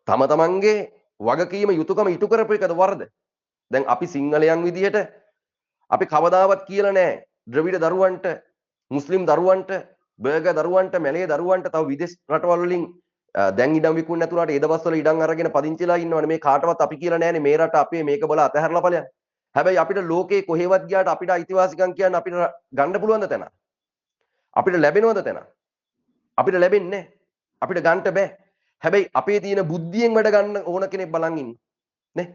තම තමන්ගේ වගකීම යුතුයකම ඉටු කරපු එකද වරද? දැන් අපි සිංහලයන් විදිහට අපි කවදාවත් කියලා නැහැ ද්‍රවිඩ දරුවන්ට, මුස්ලිම් දරුවන්ට, බර්ගර් දරුවන්ට, මැලේ දරුවන්ට තව විදේශ රටවල් වලින් දැන් ඉඩම් විකුණ නැතුණාට ඒ දවස්වල ඉඩම් අරගෙන පදිංචිලා ඉන්නවනේ. මේ කාටවත් අපි කියලා නැහැනේ මේ රට අපේ මේක බල අතහැරලා ඵලයන්. හැබැයි අපිට ලෝකේ කොහෙවත් ගියාට අපිට අයිතිවාසිකම් කියන්න අපිට ගන්න පුළුවන්ද තැන? අපිට ලැබෙනවද තැන? අපිට ලැබෙන්නේ නැහැ. අපිට ගන්න බෑ. හැබැයි අපේ තියෙන බුද්ධියෙන් වැඩ ගන්න ඕන කෙනෙක් බලන් ඉන්නේ නේ.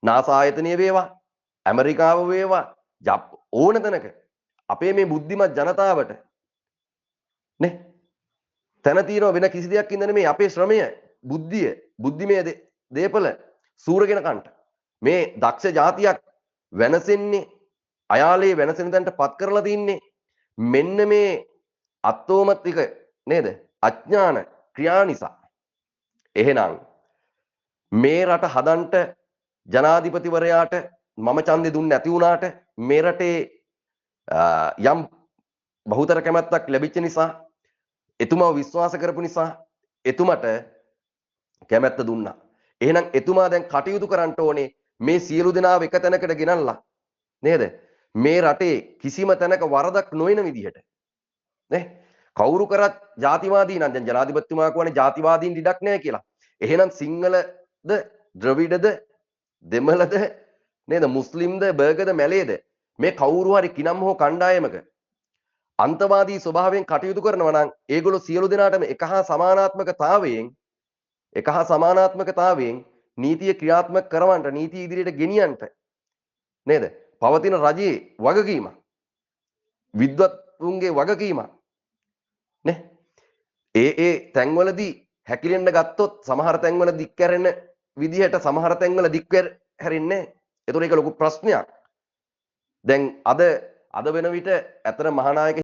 නාසා ආයතනය වේවා, ඇමරිකාව වේවා, ඕන තැනක අපේ මේ බුද්ධිමත් ජනතාවට නේ තැන තියෙනවා වෙන කිසි දෙයක් ඉඳ නෙමෙයි අපේ ශ්‍රමය, බුද්ධිය, බුද්ධිමය දේපල සූරගෙන කන්ට. මේ දක්ෂ జాතියක් වෙනසෙන්නේ අයාලේ වෙනසෙන තැනට පත් කරලා තින්නේ මෙන්න මේ අත්තෝමත්තික නේද? අඥාන ක්‍රියා නිසා. එහෙනම් මේ රට හදන්ට ජනාධිපතිවරයාට මම ඡන්දෙ දුන්නේ නැති වුණාට මේ රටේ යම් බහුතර කැමැත්තක් ලැබිච්ච නිසා එතුමාව විශ්වාස කරපු නිසා එතුමට කැමැත්ත දුන්නා. එහෙනම් එතුමා දැන් කටයුතු කරන්න ඕනේ මේ සියලු දෙනාව එක තැනකට ගෙනල්ලා නේද? මේ රටේ කිසිම තැනක වරදක් නොවන විදිහට නේ කවුරු කරත් ජාතිවාදී නම් දැන් ජනාධිපතිතුමා කියන්නේ ජාතිවාදීන් ඉඩක් නැහැ කියලා. එහෙනම් සිංහලද, ද්‍රවිඩද, දෙමළද නේද? මුස්ලිම්ද, බර්ගර්ද, මැලේද මේ කවුරු හරි කිනම් හෝ කණ්ඩායමක අන්තවාදී ස්වභාවයෙන් කටයුතු කරනවා නම් ඒගොල්ලෝ සියලු දෙනාටම එක හා සමානාත්මකතාවයෙන් නීතිය ක්‍රියාත්මක කරවන්න, නීතිය ඉදිරියට ගෙනියන්න නේද? පවතින රජයේ වගකීම, විද්වත්තුන්ගේ වගකීම නේ. ඒ තැන්වලදී හැකිලෙන්න ගත්තොත් සමහර තැන්වල දික් කැරෙන විදිහට සමහර තැන්වල දික් හැරෙන්නේ නැහැ. ඒතකොට ඒක ලොකු ප්‍රශ්නයක්. දැන් අද වෙන විට ඇතර මහානායක